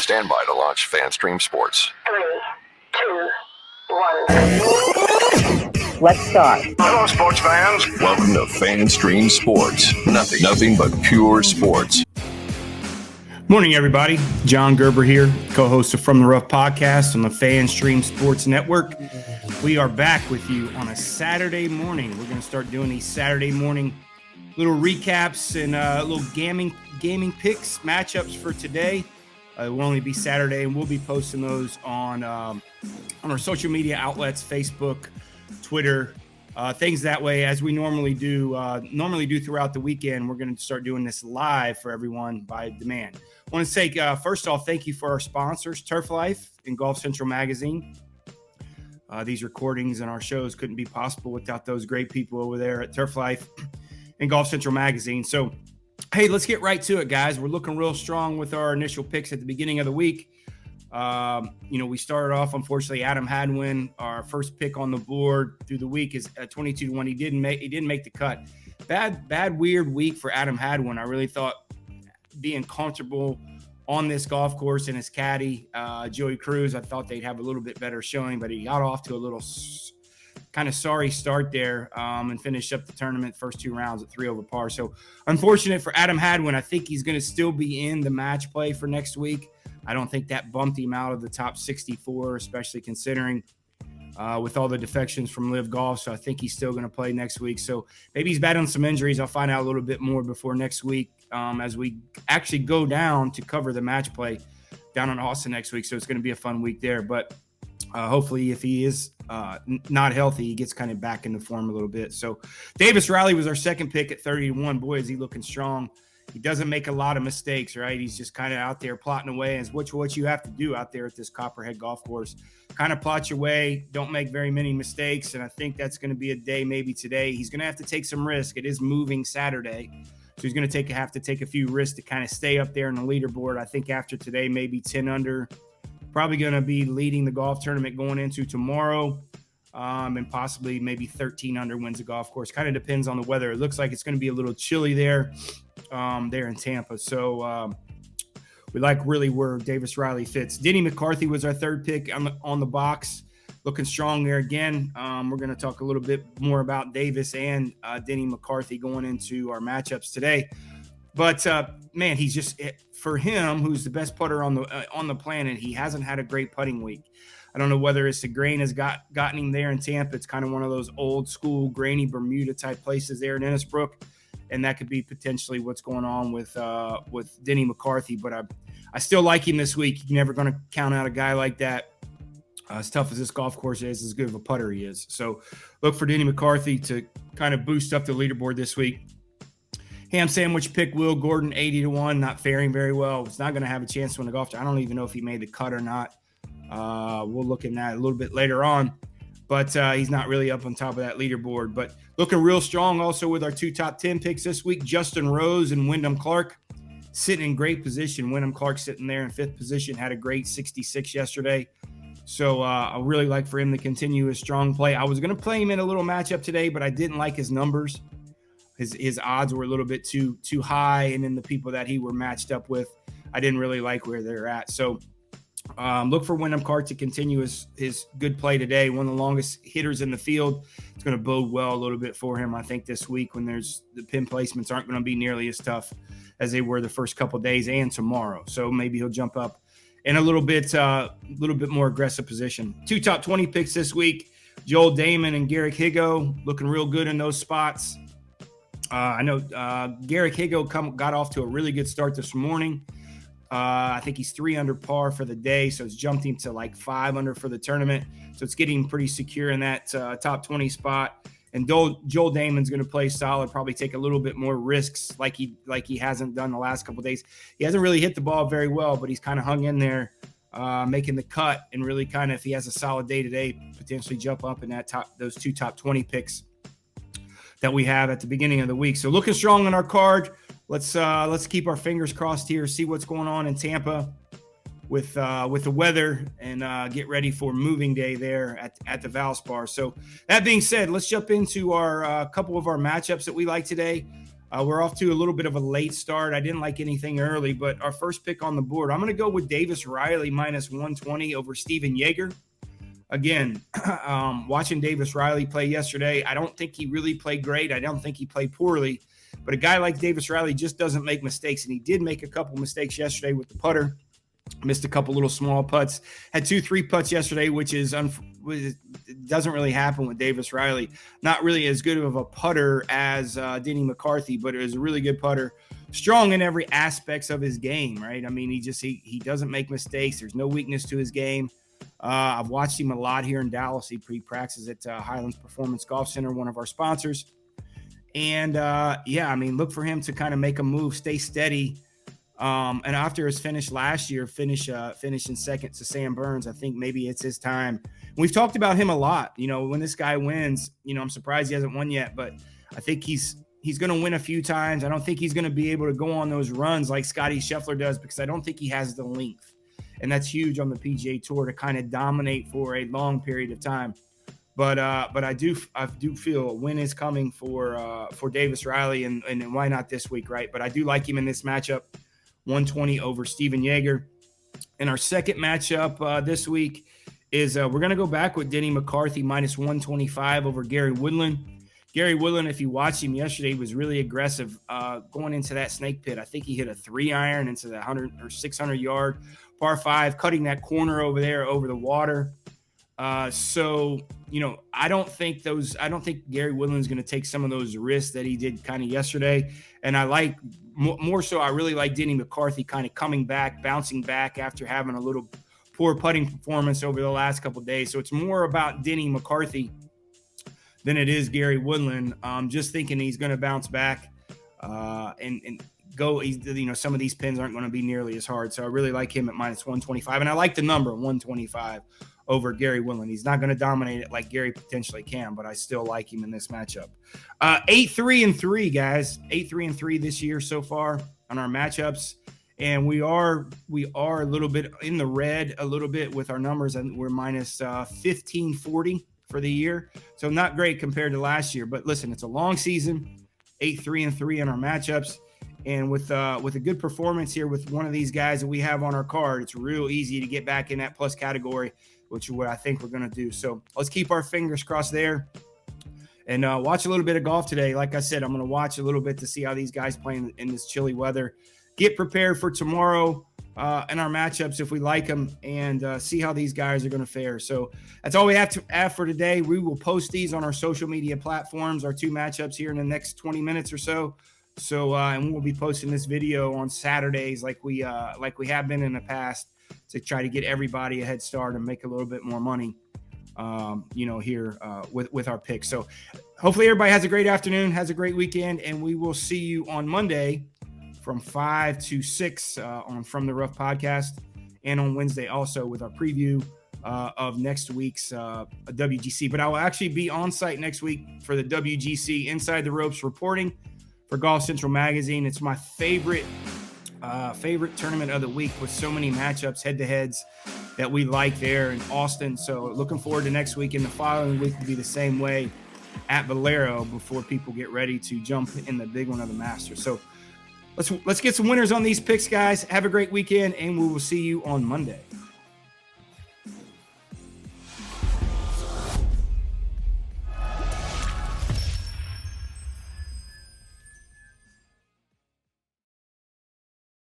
Stand by to launch FanStream Sports. 3, 2, 1. Let's start. Hello, sports fans. Welcome to FanStream Sports. Nothing but pure sports. Morning, everybody. John Gerber here, co-host of From the Rough podcast on the FanStream Sports Network. We are back with you on a Saturday morning. We're going to start doing these Saturday morning little recaps and little gaming picks, matchups for today. It will only be Saturday, and we'll be posting those on our social media outlets, Facebook, Twitter, things that way, as we normally do throughout the weekend. We're going to start doing this live for everyone by demand. I want to say, first off, thank you for our sponsors, Turf Life and Golf Central Magazine. These recordings and our shows couldn't be possible without those great people over there at Turf Life and Golf Central Magazine. So, hey, let's get right to it, guys. We're looking real strong with our initial picks at the beginning of the week. We started off, unfortunately, Adam Hadwin, our first pick on the board through the week, is at 22-1. He didn't make the cut. Bad, weird week for Adam Hadwin. I really thought being comfortable on this golf course and his caddy, Joey Cruz, I thought they'd have a little bit better showing, but he got off to a little kind of sorry start there and finished up the tournament first two rounds at 3 over par. So unfortunate for Adam Hadwin. I think he's going to still be in the match play for next week. I don't think that bumped him out of the top 64, especially considering with all the defections from Live Golf. So I think he's still going to play next week. So maybe he's battling some injuries. I'll find out a little bit more before next week as we actually go down to cover the match play down in Austin next week. So it's going to be a fun week there. But hopefully if he is not healthy, he gets kind of back into form a little bit. So Davis Riley was our second pick at 30-1. Boy, is he looking strong. He doesn't make a lot of mistakes, right? He's just kind of out there plotting away. And it's what you have to do out there at this Copperhead golf course. Kind of plot your way. Don't make very many mistakes. And I think that's going to be a day maybe today. He's going to have to take some risk. It is moving Saturday. So he's going to have to take a few risks to kind of stay up there in the leaderboard. I think after today, maybe 10 under. Probably going to be leading the golf tournament going into tomorrow. And possibly maybe 13 under wins the golf course. Kind of depends on the weather. It looks like it's going to be a little chilly there in Tampa. So we like really where Davis Riley fits. Denny McCarthy was our third pick on the box. Looking strong there again. We're going to talk a little bit more about Davis and Denny McCarthy going into our matchups today. But man, he's just, for him, who's the best putter on the planet, he hasn't had a great putting week. I don't know whether it's the grain has gotten him there in Tampa. It's kind of one of those old school grainy Bermuda type places there in Innisbrook, and that could be potentially what's going on with Denny McCarthy. But I still like him this week. You're never going to count out a guy like that. As tough as this golf course is, as good of a putter he is. So look for Denny McCarthy to kind of boost up the leaderboard this week. Ham Sandwich pick Will Gordon 80-1, not faring very well. It's not going to have a chance to win the golf. I don't even know if he made the cut or not. We'll look at that a little bit later on, but he's not really up on top of that leaderboard. But looking real strong also with our two top 10 picks this week, Justin Rose and Wyndham Clark sitting in great position. Wyndham Clark sitting there in fifth position, had a great 66 yesterday. So I really like for him to continue his strong play. I was going to play him in a little matchup today, but I didn't like his numbers. His odds were a little bit too high, and then the people that he were matched up with, I didn't really like where they're at. So look for Wyndham Clark to continue his good play today. One of the longest hitters in the field. It's going to bode well a little bit for him, I think, this week when the pin placements aren't going to be nearly as tough as they were the first couple of days and tomorrow. So maybe he'll jump up in a little bit more aggressive position. Two top 20 picks this week, Joel Damon and Garrick Higo, looking real good in those spots. I know Garrick Higo got off to a really good start this morning. I think he's 3 under par for the day, so it's jumped him to like 5 under for the tournament. So it's getting pretty secure in that top 20 spot. And Joel Damon's going to play solid, probably take a little bit more risks like he hasn't done the last couple of days. He hasn't really hit the ball very well, but he's kind of hung in there, making the cut, and really kind of, if he has a solid day today, potentially jump up in those two top 20 picks that we have at the beginning of the week. So looking strong on our card. Let's keep our fingers crossed here, see what's going on in Tampa with the weather, and get ready for moving day there at the Valspar. So that being said, let's jump into our couple of our matchups that we like today. We're off to a little bit of a late start. I didn't like anything early, but our first pick on the board, I'm going to go with Davis Riley minus 120 over Steven Yeager. Again, watching Davis Riley play yesterday, I don't think he really played great. I don't think he played poorly. But a guy like Davis Riley just doesn't make mistakes, and he did make a couple mistakes yesterday with the putter. Missed a couple little small putts. Had 2-3 putts yesterday, which is doesn't really happen with Davis Riley. Not really as good of a putter as Denny McCarthy, but it was a really good putter. Strong in every aspects of his game, right? I mean, he doesn't make mistakes. There's no weakness to his game. I've watched him a lot here in Dallas. He practices at Highlands Performance Golf Center, one of our sponsors. And look for him to kind of make a move, stay steady. And after his finish last year, finishing second to Sam Burns, I think maybe it's his time. We've talked about him a lot. When this guy wins, I'm surprised he hasn't won yet, but I think he's going to win a few times. I don't think he's going to be able to go on those runs like Scotty Scheffler does, because I don't think he has the length. And that's huge on the PGA Tour to kind of dominate for a long period of time. But I do feel a win is coming for Davis Riley, and why not this week, right? But I do like him in this matchup, 120 over Steven Yeager. And our second matchup this week is we're going to go back with Denny McCarthy minus 125 over Gary Woodland. Gary Woodland, if you watched him yesterday, was really aggressive going into that snake pit. I think he hit a 3-iron into the 100 or 600-yard par 5, cutting that corner over there over the water. I don't think Gary Woodland's going to take some of those risks that he did kind of yesterday. And I like more so, I really like Denny McCarthy kind of coming back, bouncing back after having a little poor putting performance over the last couple of days. So it's more about Denny McCarthy than it is Gary Woodland. Just thinking he's going to bounce back and go. Some of these pins aren't going to be nearly as hard. So I really like him at minus 125. And I like the number 125 over Gary Woodland. He's not going to dominate it like Gary potentially can, but I still like him in this matchup. 8-3-3, guys. 8-3-3 this year so far on our matchups. And we are a little bit in the red a little bit with our numbers, and we're minus 1540 for the year. So not great compared to last year, but listen, it's a long season. 8-3-3 in our matchups. And with a good performance here with one of these guys that we have on our card, it's real easy to get back in that plus category, which is what I think we're going to do. So let's keep our fingers crossed there and watch a little bit of golf today. Like I said, I'm going to watch a little bit to see how these guys play in this chilly weather. Get prepared for tomorrow in our matchups if we like them, and see how these guys are going to fare. So that's all we have to have for today. We will post these on our social media platforms, our two matchups here in the next 20 minutes or so. So and we'll be posting this video on Saturdays like we have been in the past, to try to get everybody a head start and make a little bit more money, here with our picks. So hopefully everybody has a great afternoon, has a great weekend, and we will see you on Monday from 5 to 6 on From the Rough podcast, and on Wednesday also with our preview of next week's WGC. But I will actually be on site next week for the WGC Inside the Ropes reporting for Golf Central Magazine. It's my favorite tournament of the week, with so many matchups, head-to-heads that we like there in Austin. So looking forward to next week, and the following week will be the same way at Valero before people get ready to jump in the big one of the Masters. So let's get some winners on these picks, guys. Have a great weekend, and we will see you on Monday.